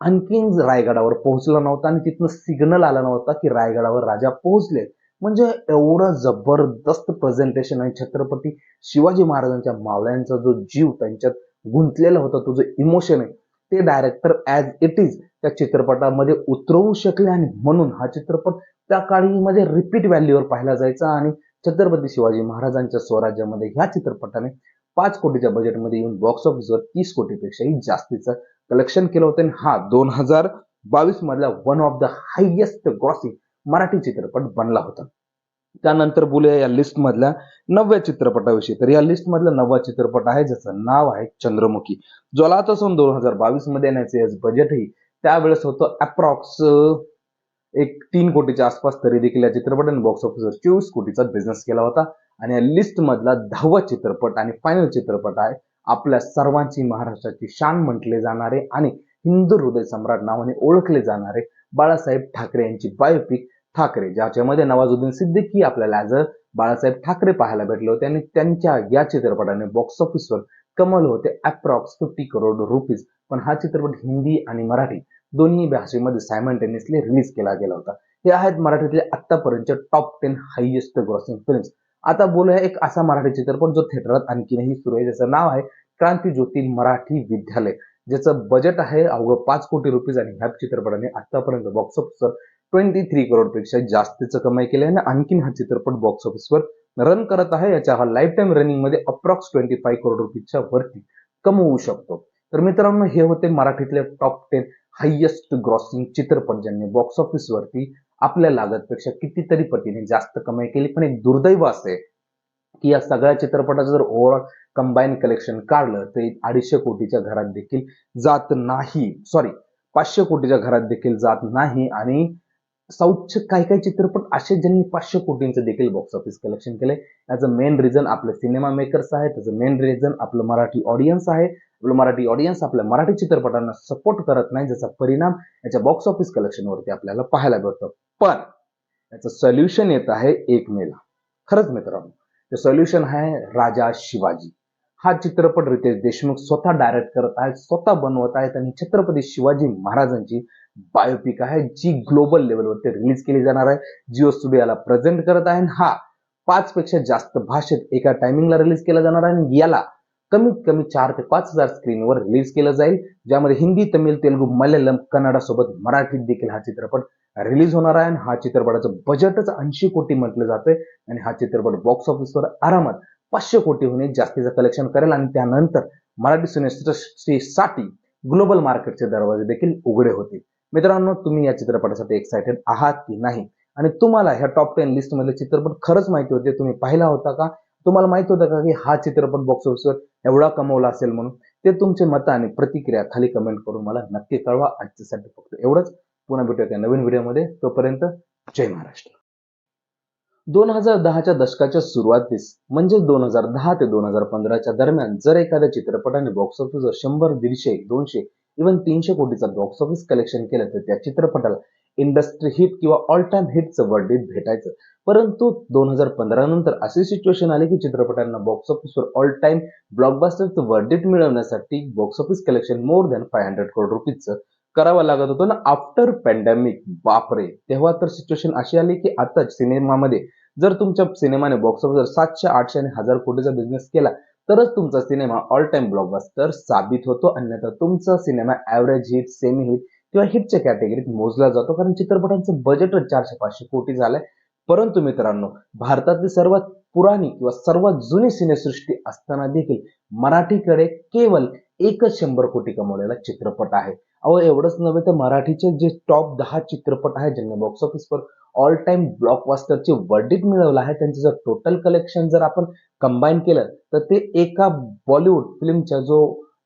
आणखीन रायगडावर पोहोचला नव्हता आणि तिथनं सिग्नल आला नव्हता की रायगडावर राजा पोहोचले. म्हणजे एवढं जबरदस्त प्रेझेंटेशन आहे छत्रपती शिवाजी महाराजांच्या मावळ्यांचा जो जीव त्यांच्यात गुंतलेला होता, तो जो इमोशन आहे, ते डायरेक्टर ऍज इट इज त्या चित्रपटामध्ये उतरवू शकले. आणि म्हणून हा चित्रपट त्या काळी मध्ये रिपीट व्हॅल्यूवर पाहिला जायचा. आणि छत्रपती शिवाजी महाराजांच्या स्वराज्यामध्ये ह्या चित्रपटाने 5 कोटीच्या बजेटमध्ये येऊन बॉक्स ऑफिसवर 30 कोटीपेक्षाही जास्तीचं कलेक्शन केलं होतं. आणि हा 2022 मधला one of the highest grossing Marathi चित्रपट बनला होता. त्यानंतर बोलूया या लिस्ट मधल्या 9व्या चित्रपटाविषयी. तर या लिस्ट मधला 9वा चित्रपट आहे, ज्याचं नाव आहे चंद्रमुखी. जो आला होता सन 2022 मध्ये येण्याचे बजेटही त्यावेळेस होतं अप्रॉक्स एक 3 कोटीच्या आसपास. तरी देखील या चित्रपटाने बॉक्स ऑफिसवर 24 कोटीचा बिझनेस केला होता. आणि या लिस्ट मधला 10वा चित्रपट आणि फायनल चित्रपट आहे, आपल्या सर्वांची महाराष्ट्राची शान म्हटले जाणारे आणि हिंदू हृदय सम्राट नावाने ओळखले जाणारे बाळासाहेब ठाकरे यांची बायोपिक ठाकरे, ज्याच्यामध्ये नवाजुद्दीन सिद्दीकी आपल्याला ऍज अ बाळासाहेब ठाकरे पाहायला भेटले होते. आणि त्यांच्या या चित्रपटाने बॉक्स ऑफिसवर कमवले होते अप्रॉक्स 50 करोड रुपीज. पण हा चित्रपट हिंदी आणि मराठी दोन्ही भाषेमध्ये सायमल्टेनियसली रिलीज केला गेला होता. हे आहेत मराठीतले आतापर्यंतचे टॉप 10 हायेस्ट ग्रॉसिंग फिल्म्स. आता बोलूया एक असा मराठी चित्रपट जो थिएटरात आणखीनही सुरू आहे, ज्याचं नाव आहे क्रांतीज्योती मराठी विद्यालय, ज्याचं बजेट आहे अवघं 5 कोटी रुपीज. आणि ह्या चित्रपटाने आतापर्यंत बॉक्स ऑफिसवर 23 करोडपेक्षा जास्तीचं कमाई केली आहे. आणि आणखीन हा चित्रपट बॉक्स ऑफिसवर रन करत आहे. याच्या हा लाईफ टाइम रनिंग मध्ये अप्रॉक्स 25 करोड रुपीजच्या वरती कमवू शकतो. तर मित्रांनो, हे होते मराठीतले टॉप 10 हायेस्ट ग्रॉसिंग चित्रपट, ज्यांनी बॉक्स ऑफिसवरती आपल्या लागतपेक्षा कितीतरी पटीने जास्त कमाई केली. पण एक दुर्दैव असे की या सगळ्या चित्रपटाचं जर ओव्हरऑल कंबाईन कलेक्शन काढलं तर 250 कोटीच्या घरात देखील जात नाही. सॉरी, 500 कोटीच्या घरात देखील जात नाही. आणि साऊथचे काही काही चित्रपट असे ज्यांनी 500 कोटींचं देखील बॉक्स ऑफिस कलेक्शन केलंय. याचं मेन रिझन आपले सिनेमा मेकर्स आहे, त्याचं मेन रिझन आपलं मराठी ऑडियन्स आहे. आपलं मराठी ऑडियन्स आपल्या मराठी चित्रपटांना सपोर्ट करत नाही, ज्याचा परिणाम याच्या बॉक्स ऑफिस कलेक्शनवरती आपल्याला पाहायला भेटतो. पण याचं सोल्युशन येत आहे 1 मेला. खरंच मित्रांनो, ते सोल्युशन आहे राजा शिवाजी. हा चित्रपट रितेश देशमुख स्वतः डायरेक्ट करत आहेत, स्वतः बनवत आहेत आणि छत्रपती शिवाजी महाराजांची बायोपिक आहे जी ग्लोबल लेवलवरती रिलीज केली जाणार आहे. जिओ स्टुडिओ याला प्रेझेंट करत आहे. हा 5 पेक्षा जास्त भाषेत एका टायमिंगला रिलीज केला जाणार आहे आणि याला कमीत कमी 4 ते 5,000 स्क्रीनवर रिलीज केलं जाईल, ज्यामध्ये हिंदी, तमिळ, तेलुगू, मल्याळम, कन्नडासोबत मराठीत देखील हा चित्रपट रिलीज होणार आहे. हा चित्रपटाचं बजेटच 80 कोटी म्हटलं जातंय आणि हा चित्रपट बॉक्स ऑफिसवर आरामात 500 कोटीहून जास्तीचं कलेक्शन करेल आणि त्यानंतर मराठी सिनेसृष्टीसाठी ग्लोबल मार्केटचे दरवाजे देखील उघडे होतील. मित्रांनो, तुम्ही या चित्रपटासाठी एक्साइटेड आहात की नाही आणि तुम्हाला ह्या टॉप 10 लिस्ट मधले चित्रपट खरंच माहिती होते, तुम्ही पाहिला होता का? तुम्हाला माहित होतं का की हा चित्रपट बॉक्स ऑफिसवर एवढा कमवला असेल म्हणून? ते तुमचे मत आणि प्रतिक्रिया खाली कमेंट करून मला नक्की कळवा. आजच्यासाठी फक्त एवढंच. पुन्हा भेटूया त्या नवीन व्हिडिओमध्ये. तोपर्यंत जय महाराष्ट्र. 2010च्या दशकाच्या सुरुवातीस म्हणजे 2010 ते 2015च्या दरम्यान जर एखाद्या चित्रपटाने बॉक्स ऑफिसवर 100, 150, 200 इव्हन 300 कोटीचा बॉक्स ऑफिस कलेक्शन केलं तर त्या चित्रपटाला इंडस्ट्री हिट किंवा ऑल टाइम हिटचं वर्डिट भेटायचं. परंतु 2015 नंतर अशी सिच्युएशन आली की चित्रपटांना बॉक्स ऑफिसवर ऑल टाइम ब्लॉकबस्टरचं वर्डिट मिळवण्यासाठी box office collection more than 500 crore रुपीजचं करावं लागत होतं ना. आफ्टर पॅन्डेमिक, बापरे, तेव्हा तर सिच्युएशन अशी आली की आता सिनेमामध्ये जर तुमच्या सिनेमाने बॉक्स ऑफिसवर 700, 800 आणि 1000 कोटीचा बिझनेस केला तरच तुमचा सिनेमा ऑल टाइम ब्लॉकबस्टर साबित होतो. अन्यथा तुमचा cinema average hit, semi hit किंवा हिटच्या कॅटेगरीत मोजला जातो, कारण चित्रपटांचं बजेटच 400-500 कोटी झालंय. परंतु मित्रांनो, भारतातली सर्वात पुराणी किंवा सर्वात जुनी सिनेसृष्टी असताना देखील मराठीकडे केवळ एकच 100 कोटी कमवलेला चित्रपट आहे. अहो, एवढंच नव्हे तर मराठीचे जे टॉप 10 चित्रपट आहेत ज्यांनी बॉक्स ऑफिसवर ऑल टाइम ब्लॉकबस्टरचे वर्डिट मिळवलं आहे, त्यांचं जर टोटल कलेक्शन जर आपण कंबाईन केलं तर ते एका बॉलिवूड फिल्मच्या जो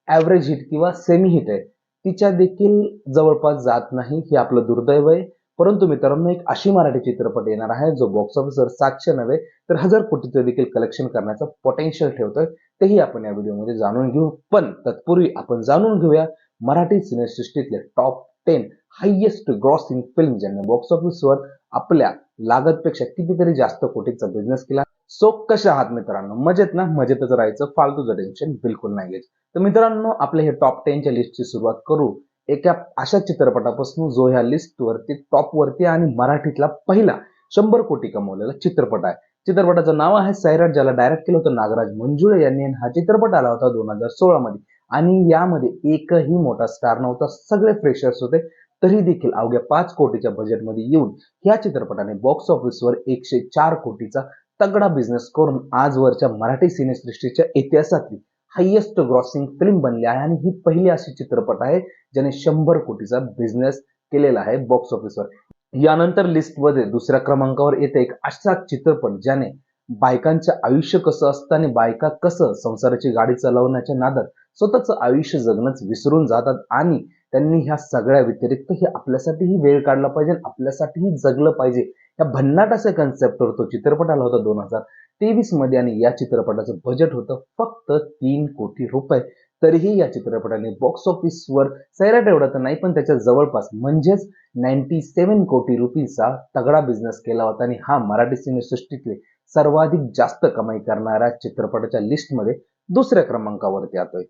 ऍव्हरेज हिट किंवा सेमी हिट आहे तिच्या देखील जवळपास जात नाही. हे आपलं दुर्दैव आहे. परंतु मित्रांनो, एक अशी मराठी चित्रपट येणार आहे जो बॉक्स ऑफिसवर 700 नव्हे तर 1000 कोटीचं देखील कलेक्शन करण्याचा पोटेन्शियल ठेवतोय. तेही आपण या व्हिडिओमध्ये जाणून घेऊ. पण तत्पूर्वी आपण जाणून घेऊया मराठी सिनेसृष्टीतले टॉप 10 हायेस्ट ग्रॉसिंग फिल्म ज्यांनी बॉक्स ऑफिसवर आपल्या लागतपेक्षा कितीतरी जास्त कोटीचा बिझनेस केला. सो कशा आहात मित्रांनो? मजेत ना? मजेतच राहायचं, फालतूचं टेन्शन बिलकुल नाही घ्यायचं. तर मित्रांनो, आपल्या हे टॉप 10च्या लिस्टची सुरुवात करू एका अशा चित्रपटापासून जो ह्या लिस्ट वरती टॉप वरती आणि मराठीतला पहिला 100 कोटी कमवलेला चित्रपट आहे. चित्रपटाचं नाव आहे सैराट, ज्याला डायरेक्ट केलं होतं नागराज मंजुळे यांनी. हा चित्रपट आला होता 2016 मध्ये आणि यामध्ये एकही मोठा स्टार नव्हता, सगळे फ्रेशर्स होते. तरी देखील अवघ्या 5 कोटीच्या बजेटमध्ये येऊन या चित्रपटाने बॉक्स ऑफिसवर 104 कोटीचा तगडा बिझनेस करून आजवरच्या मराठी सिनेसृष्टीच्या इतिहासातली हायेस्ट ग्रॉसिंग फिल्म बनली आहे आणि ही पहिली अशी चित्रपट आहे ज्याने 100 कोटीचा बिझनेस केलेला आहे बॉक्स ऑफिसवर. यानंतर लिस्टमध्ये दुसऱ्या क्रमांकावर येते एक असा चित्रपट ज्याने बायकांचं आयुष्य कसं असतं आणि बायका कसं संसाराची गाडी चालवण्याच्या नादात स्वतःचं आयुष्य जगणंच विसरून जातात आणि त्यांनी ह्या सगळ्या व्यतिरिक्त हे आपल्यासाठीही वेळ काढला पाहिजे, आपल्यासाठीही जगलं पाहिजे, या भन्नाट अशा कन्सेप्टवर तो चित्रपट आला होता 2023 मध्ये आणि या चित्रपटाचं बजेट होतं फक्त 3 कोटी रुपये. तरीही या चित्रपटाने बॉक्स ऑफिसवर सैराट एवढा तर नाही पण त्याच्या जवळपास म्हणजेच 97 कोटी रुपीचा तगडा बिझनेस केला होता आणि हा मराठी सिनेसृष्टीतले सर्वाधिक जास्त कमाई करणाऱ्या चित्रपटाच्या लिस्टमध्ये दुसऱ्या क्रमांकावरती येतोय.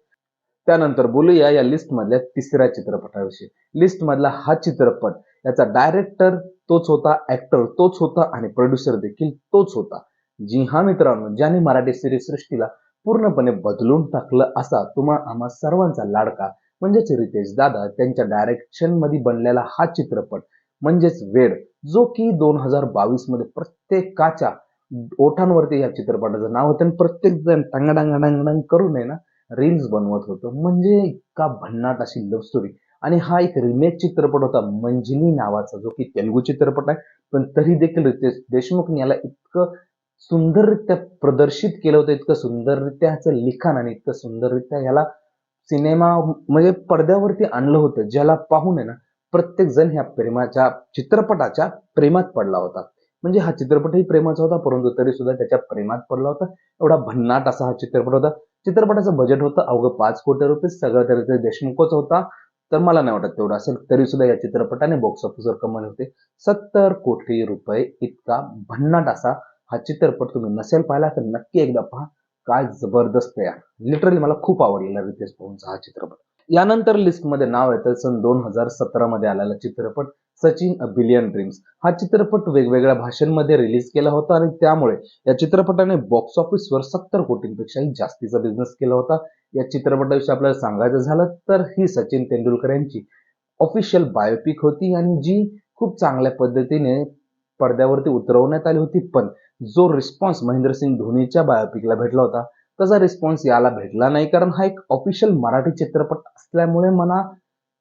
त्यानंतर बोलूया या लिस्ट मधल्या तिसऱ्या चित्रपटाविषयी. लिस्ट मधला हा चित्रपट, याचा डायरेक्टर तोच होता, ऍक्टर तोच होता आणि प्रोड्युसर देखील तोच होता. जी हा मित्रांनो, ज्याने मराठी सिनेसृष्टीला पूर्णपणे बदलून टाकलं असा आम्हा सर्वांचा लाडका म्हणजेच रितेश दादा त्यांच्या डायरेक्शन मध्ये बनलेला हा चित्रपट म्हणजेच वेड, जो की 2022 मध्ये प्रत्येकाच्या ओठांवरती या चित्रपटाचं नाव होतं आणि प्रत्येक जण टंगडंग करून आहे ना रील्स बनवत होतं. म्हणजे इतका भन्नाट अशी लव्ह स्टोरी. आणि हा एक रिमेक चित्रपट होता मंजिली नावाचा, जो की तेलुगू चित्रपट आहे. पण तरी देखील रितेश देशमुखने याला इतकं सुंदररित्या प्रदर्शित केलं होतं, इतकं सुंदररित्या ह्याचं लिखाण आणि इतकं सुंदररित्या याला सिनेमा म्हणजे पडद्यावरती आणलं होतं, ज्याला पाहून आहे ना प्रत्येक जण ह्या प्रेमाच्या चित्रपटाच्या प्रेमात पडला होता. म्हणजे हा चित्रपटही प्रेमाचा होता परंतु तरी सुद्धा त्याच्या प्रेमात पडला होता. एवढा भन्नाट असा हा चित्रपट होता. चित्रपटाचं बजेट होतं अवघं 5 कोटी रुपये. सगळं तरी ते देशमुखच होता, तर मला नाही वाटत तेवढं असेल. तरी सुद्धा या चित्रपटाने बॉक्स ऑफिसवर कमावले होते 70 कोटी रुपये. इतका भन्नाट असा हा चित्रपट तुम्ही नसेल पाहिला तर नक्की एकदा पहा. काय जबरदस्त आहे, लिटरली मला खूप आवडलेला रितेश भाऊंचा हा चित्रपट. यानंतर लिस्टमध्ये नाव येतं सन 2017 मध्ये आलेला चित्रपट सचिन अ बिलियन ड्रीम्स. हा चित्रपट वेगवेगळ्या भाषांमध्ये रिलीज केला होता आणि त्यामुळे या चित्रपटाने बॉक्स ऑफिसवर 70 कोटींपेक्षाही जास्तीचा बिझनेस केला होता. या चित्रपटाविषयी आपल्याला सांगायचं झालं तर ही सचिन तेंडुलकर यांची ऑफिशियल बायोपिक होती आणि जी खूप चांगल्या पद्धतीने पडद्यावरती उतरवण्यात आली होती. पण जो रिस्पॉन्स महेंद्रसिंग धोनीच्या बायोपिकला भेटला होता तसा रिस्पॉन्स याला भेटला नाही, कारण हा एक ऑफिशियल मराठी चित्रपट असल्यामुळे म्हणा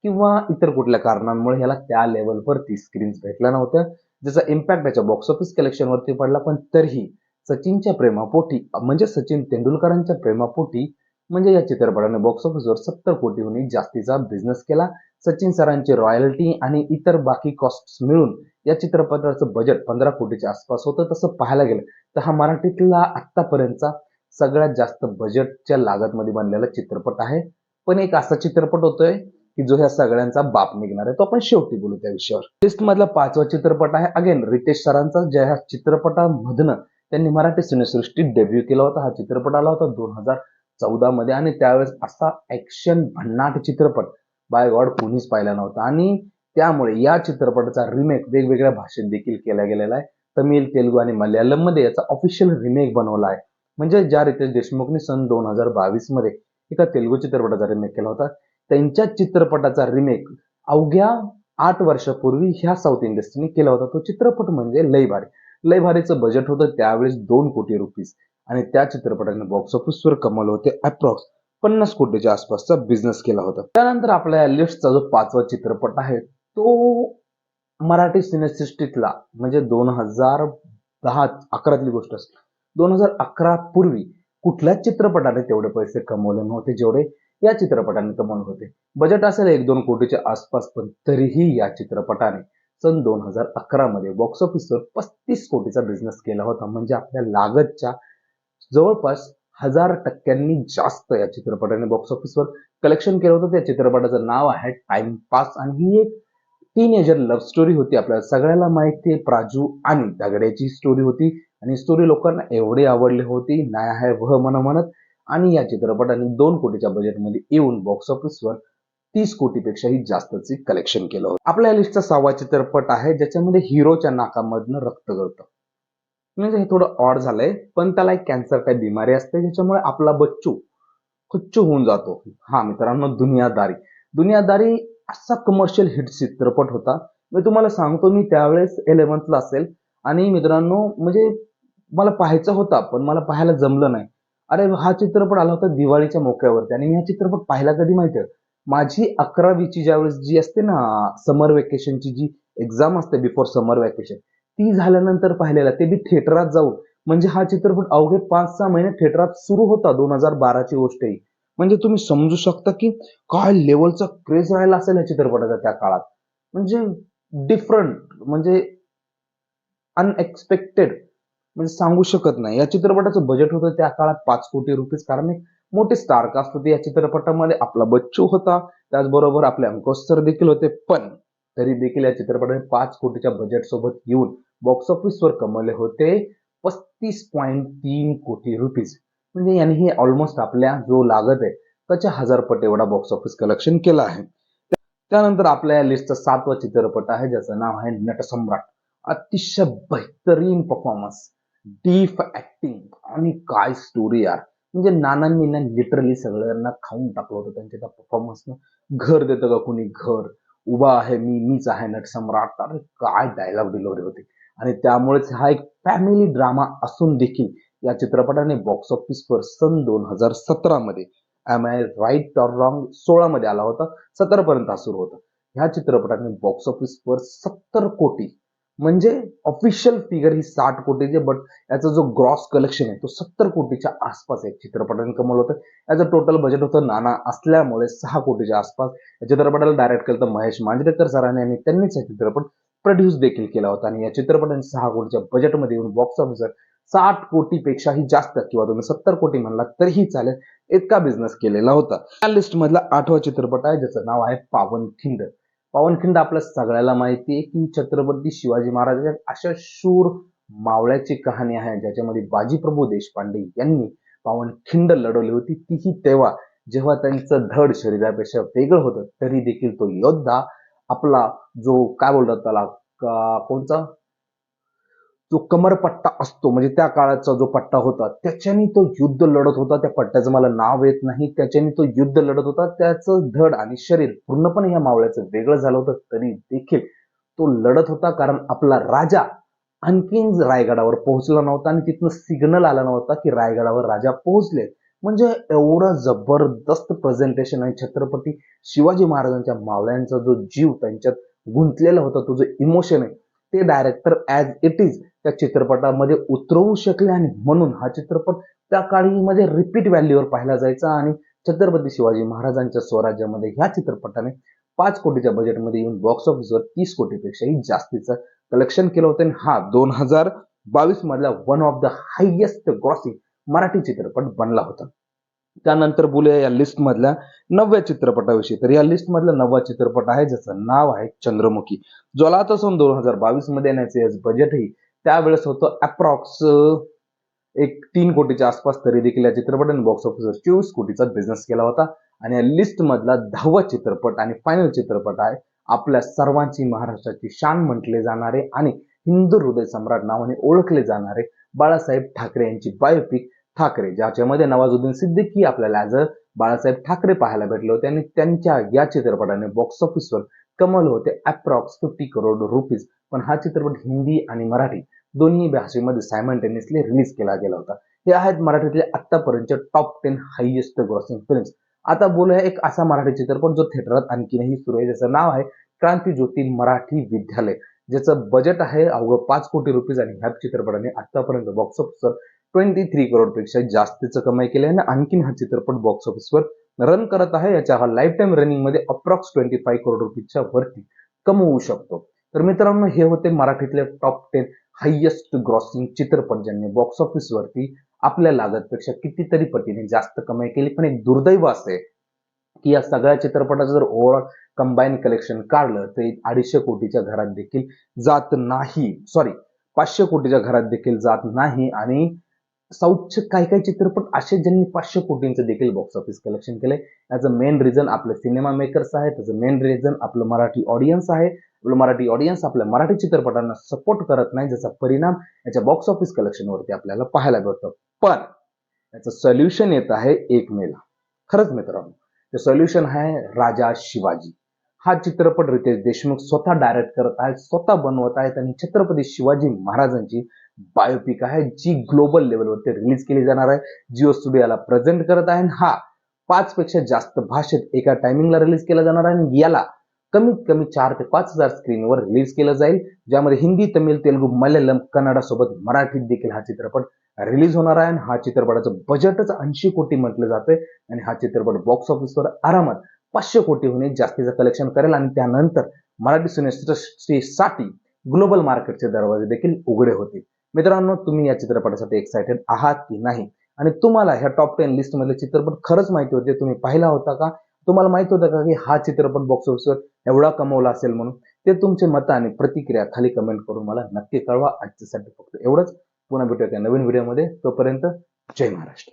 किंवा इतर कुठल्या कारणांमुळे ह्याला त्या लेवलवरती स्क्रीन्स भेटल्या नव्हत्या, ज्याचा इम्पॅक्ट त्याच्या बॉक्स ऑफिस कलेक्शनवरती पडला. पण तरीही सचिनच्या प्रेमापोटी म्हणजे सचिन तेंडुलकरांच्या प्रेमापोटी म्हणजे या चित्रपटाने बॉक्स ऑफिसवर 70 कोटीहूनही जास्तीचा बिझनेस केला. सचिन सरांची रॉयल्टी आणि इतर बाकी कॉस्ट मिळून या चित्रपटाचं बजेट 15 कोटीच्या आसपास होतं. तसं पाहायला गेलं तर हा मराठीतला आत्तापर्यंतचा सगळ्यात जास्त बजेटच्या लागतमध्ये बनलेला चित्रपट आहे. पण एक असा चित्रपट होतोय की जो ह्या सगळ्यांचा बाप निघणार आहे, तो आपण शेवटी बोलू त्या विषयावर. लिस्ट मधला 5वा चित्रपट आहे अगेन रितेश सरांचा, ज्या ह्या चित्रपटामधनं त्यांनी मराठी सिनेसृष्टीत डेब्यू केला होता. हा चित्रपट आला होता 2014 मध्ये आणि त्यावेळेस असा ऍक्शन भन्नाट चित्रपट बाय गॉड कोणीच पाहिला नव्हता आणि त्यामुळे या चित्रपटाचा रिमेक वेगवेगळ्या भाषेत देखील केला गेलेला आहे. तमिळ, तेलुगू आणि मल्याळम मध्ये याचा ऑफिशियल रिमेक बनवला आहे. म्हणजे ज्या रितेश देशमुखने सन 2022 मध्ये एका तेलुगू चित्रपटाचा रिमेक केला होता, त्यांच्या चित्रपटाचा रिमेक अवघ्या 8 वर्षापूर्वी ह्या साऊथ इंडस्ट्रीने केला होता. तो चित्रपट म्हणजे लय भारी. लय भारीचं बजेट होतं त्यावेळेस 2 कोटी रुपीज आणि त्या चित्रपटाने बॉक्स ऑफिसवर कमवले होते अप्रॉक्स 50 कोटीच्या आसपासचा बिझनेस केला होता. त्यानंतर आपल्या लिस्टचा जो 5वा चित्रपट आहे तो मराठी सिनेसृष्टीतला म्हणजे 2010-11तली गोष्ट असते. 2011 पूर्वी कुठल्याच चित्रपटाने तेवढे पैसे कमवले नव्हते जेवढे या चित्रपटाने कमवले होते. बजेट असेल 1-2 कोटीच्या आसपास, पण तरीही या चित्रपटाने सन 2011 मध्ये बॉक्स ऑफिसवर 35 कोटीचा बिझनेस केला होता. म्हणजे आपल्या लागतच्या जवळपास 1000% जास्त या चित्रपटाने बॉक्स ऑफिसवर कलेक्शन केलं होतं. त्या चित्रपटाचं नाव आहे टाइमपास आणि ही एक टीनेजर लव्ह स्टोरी होती. आपल्याला सगळ्याला माहिती आहे प्राजू आणि दगड्याची स्टोरी होती आणि स्टोरी लोकांना एवढी आवडली होती नाही आहे वह म्हणत आणि या चित्रपटाने 2 कोटीच्या बजेटमध्ये येऊन बॉक्स ऑफिसवर 30 कोटीपेक्षाही जास्तचे कलेक्शन केलं होतं. आपल्या लिस्टचा 6वा चित्रपट आहे ज्याच्यामध्ये हिरोच्या नाकामधनं रक्त गळतं. म्हणजे हे थोडं ऑड झालंय, पण त्याला एक कॅन्सर काय बिमारी असते ज्याच्यामुळे आपला बच्चू खुच्चू होऊन जातो. हा मित्रांनो, दुनियादारी. दुनियादारी असा कमर्शियल हिट चित्रपट होता. मी तुम्हाला सांगतो, मी त्यावेळेस 11th ला असेल आणि मित्रांनो म्हणजे मला पाहायचा होता पण मला पाहायला जमलं नाही. अरे हा चित्रपट आला होता दिवाळीच्या मोक्यावरती आणि मी हा चित्रपट पाहिला कधी माहितीये, माझी 11वीची ज्यावेळेस जी असते ना समर वेकेशनची जी एक्झाम असते बिफोर समर वेकेशन, ती झाल्यानंतर पाहिलेला, ते बी थिएटरात जाऊन. म्हणजे हा चित्रपट अवघे 5-6 महिने थिएटरात सुरू होता. 2012ची गोष्ट आहे. म्हणजे तुम्ही समजू शकता की काय लेवलचा क्रेज राहिला असेल या चित्रपटाचा त्या काळात. म्हणजे डिफरंट म्हणजे अनएक्सपेक्टेड म्हणजे सांगू शकत नाही. या चित्रपटाचं बजेट होतं त्या काळात 5 कोटी रुपीज, कारण एक मोठी स्टारकास्ट होती या चित्रपटामध्ये. आपला बच्चू होता, त्याचबरोबर आपले अंकुश सर देखील होते. पण तरी देखील या चित्रपटाने 5 कोटीच्या बजेट सोबत येऊन बॉक्स ऑफिसवर कमवले होते 35.3 कोटी रुपीज. म्हणजे यांनी ऑलमोस्ट आपल्या जो लागत आहे त्याच्या 1000 पट एवढा बॉक्स ऑफिस कलेक्शन केला आहे. त्यानंतर आपल्या या लिस्टचा 7वा चित्रपट आहे ज्याचं नाव आहे नटसम्राट. अतिशय बेहतरीन परफॉर्मन्स, डीप ऍक्टिंग आणि काय स्टोरी यार. म्हणजे नानांनी ना लिटरली सगळ्यांना खाऊन टाकलं होतं त्यांच्या त्या परफॉर्मन्सनं. घर देतं का कुणी घर, उभा आहे मी, मीच आहे नटसम्राट. अरे काय डायलॉग डिलिव्हरी होती. आणि त्यामुळेच हा एक फॅमिली ड्रामा असून देखील या चित्रपटाने बॉक्स ऑफिसवर सन 2017 मध्ये am I right or wrong 16 मध्ये आला होता. 17 पर्यंत हा सुरू होता. ह्या चित्रपटाने बॉक्स ऑफिसवर 70 कोटी म्हणजे ऑफिशियल फिगर ही 60 कोटीचे, बट याचा जो ग्रॉस कलेक्शन आहे तो 70 कोटीच्या आसपास एक चित्रपटाने कमवलं होतं. याचं टोटल बजेट होतं नाना असल्यामुळे 6 कोटीच्या आसपास. या चित्रपटाला डायरेक्ट केलं होतं महेश मांजरेकर सरांनी आणि त्यांनीच हा चित्रपट प्रोड्यूस देखील केला होता आणि या चित्रपटाने 6 कोटीच्या बजेटमध्ये येऊन बॉक्स ऑफिसवर 60 कोटीपेक्षाही जास्त किंवा तुम्ही 70 कोटी म्हणला तरीही चालेल इतका बिझनेस केलेला होता. या लिस्ट मधला 8वा चित्रपट आहे ज्याचं नाव आहे पावनखिंड. पावनखिंड आपल्या सगळ्याला माहिती आहे की छत्रपती शिवाजी महाराजांच्या अशा शूर मावळ्याची कहाणी आहे ज्याच्यामध्ये बाजीप्रभू देशपांडे यांनी पावनखिंड लढवली होती. तीही तेव्हा जेव्हा त्यांचं धड शरीरापेक्षा वेगळं होतं तरी देखील तो योद्धा आपला जो काय बोलतात त्याला कोणचा जो कमरपट्टा असतो म्हणजे त्या काळाचा जो पट्टा होता त्याच्याने तो युद्ध लढत होता. त्या पट्ट्याचं मला नाव येत नाही. त्याच्याने तो युद्ध लढत होता. त्याचं धड आणि शरीर पूर्णपणे ह्या मावळ्याचं वेगळं झालं होतं तरी देखील तो लढत होता, कारण आपला राजा आणखीन रायगडावर पोहोचला नव्हता आणि तिथनं सिग्नल आला नव्हता की रायगडावर राजा पोहोचले. म्हणजे एवढं जबरदस्त प्रेझेंटेशन आणि छत्रपती शिवाजी महाराजांच्या मावळ्यांचा जो जीव त्यांच्यात गुंतलेला होता, तो जो इमोशन आहे ते डायरेक्टर ॲज इट इज त्या चित्रपटामध्ये उतरवू शकले आणि म्हणून हा चित्रपट त्या काळी मध्ये रिपीट व्हॅल्यूवर पाहिला जायचा आणि छत्रपती शिवाजी महाराजांच्या स्वराज्यामध्ये ह्या चित्रपटाने 5 कोटीच्या बजेटमध्ये येऊन बॉक्स ऑफिसवर 30 कोटीपेक्षाही जास्तीचं कलेक्शन केलं होतं आणि हा 2022 मधला one of the highest grossing Marathi चित्रपट बनला होता. त्यानंतर बोलूया या लिस्ट मधल्या 9व्या चित्रपटाविषयी. तर या लिस्ट मधला 9वा चित्रपट आहे ज्याचं नाव आहे चंद्रमुखी, जो आला होता सन 2022 मध्ये येण्याचे बजेटही त्यावेळेस होतं अप्रॉक्स 3 कोटीच्या आसपास. तरी देखील या चित्रपटाने बॉक्स ऑफिसवर 24 कोटीचा बिझनेस केला होता. आणि या लिस्ट मधला 10वा चित्रपट आणि फायनल चित्रपट आहे आपल्या सर्वांची महाराष्ट्राची शान म्हटले जाणारे आणि हिंदू हृदय सम्राट नावाने ओळखले जाणारे बाळासाहेब ठाकरे यांची बायोपिक ठाकरे, ज्याच्यामध्ये नवाजुद्दीन सिद्दीकी आपल्याला ॲज अ बाळासाहेब ठाकरे पाहायला भेटले होते आणि त्यांच्या या चित्रपटाने बॉक्स ऑफिसवर कमवले होते अप्रॉक्स 50 करोड रुपीज. पण हा चित्रपट हिंदी आणि मराठी दोन्ही भाषेमध्ये सायमल्टेनियसली रिलीज केला गेला होता. हे आहेत मराठीतले आतापर्यंतचे टॉप 10 हायेस्ट ग्रॉसिंग फिल्म्स. आता बोलूया एक असा मराठी चित्रपट जो थिएटरात आणखीनही सुरू आहे, ज्याचं नाव आहे क्रांतिज्योती मराठी विद्यालय, ज्याचं बजेट आहे अवघं 5 कोटी रुपीज आणि ह्या चित्रपटाने आतापर्यंत बॉक्स ऑफिसवर 23 करोडपेक्षा जास्तीचं कमाई केली आहे आणि आणखीन हा चित्रपट बॉक्स ऑफिसवर रन करत आहे. याच्या हा लाईफ टाइम रनिंग मध्ये अप्रॉक्स 25 करोड रुपीजच्या वरती कमवू शकतो. तर मित्रांनो, हे होते मराठीतले टॉप 10 हायेस्ट ग्रॉसिंग चित्रपट ज्यांनी बॉक्स ऑफिसवरती आपल्या लागतपेक्षा कितीतरी पटीने जास्त कमाई केली. पण एक दुर्दैव असे की या सगळ्या चित्रपटाचं जर ओव्हरऑल कंबाईन कलेक्शन काढलं तर 250 कोटीच्या घरात देखील जात नाही. 500 कोटीच्या घरात देखील जात नाही. आणि साऊथचे काही काही चित्रपट असे ज्यांनी 500 कोटींचं देखील बॉक्स ऑफिस कलेक्शन केलंय. याचं मेन रिझन आपले सिनेमा मेकर्स आहे. त्याचं मेन रिझन आपलं मराठी ऑडियन्स आहे. आपलं मराठी ऑडियन्स आपल्या मराठी चित्रपटांना सपोर्ट करत नाही, ज्याचा परिणाम याच्या बॉक्स ऑफिस कलेक्शनवरती आपल्याला पाहायला भेटतो. पण याचं सोल्युशन येत आहे 1 मेला. खरंच मित्रांनो, ते सोल्युशन आहे राजा शिवाजी. हा चित्रपट रितेश देशमुख स्वतः डायरेक्ट करत आहेत, स्वतः बनवत आहेत आणि छत्रपती शिवाजी महाराजांची बायोपिक आहे जी ग्लोबल लेवलवरती रिलीज केली जाणार आहे. जिओ स्टुडिओला प्रेझेंट करत आहे. हा 5 पेक्षा जास्त भाषेत एका टायमिंगला रिलीज केला जाणार आहे आणि याला कमीत कमी 4 ते 5,000 स्क्रीनवर रिलीज केलं जाईल, ज्यामध्ये हिंदी, तमिळ, तेलुगू, मल्याळम, कन्नडासोबत मराठीत देखील हा चित्रपट रिलीज होणार आहे. हा चित्रपटाचं बजेटच 80 कोटी म्हटलं जातंय आणि हा चित्रपट बॉक्स ऑफिसवर आरामात 500 कोटीहून जास्तीचं कलेक्शन करेल आणि त्यानंतर मराठी सिनेसृष्टीसाठी ग्लोबल मार्केटचे दरवाजे देखील उघडे होतील. मित्रांनो, तुम्ही या चित्रपटासाठी एक्साइटेड आहात की नाही? आणि तुम्हाला ह्या टॉप 10 लिस्ट मधले चित्रपट खरंच माहिती होते? तुम्ही पाहिला होता का? तुम्हाला माहित होतं का की हा चित्रपट बॉक्स ऑफिसवर एवढा कमवला असेल म्हणून? ते तुमचे मत आणि प्रतिक्रिया खाली कमेंट करून मला नक्की कळवा. आजच्यासाठी फक्त एवढंच. पुन्हा भेटूया नवीन व्हिडिओमध्ये. तोपर्यंत जय महाराष्ट्र.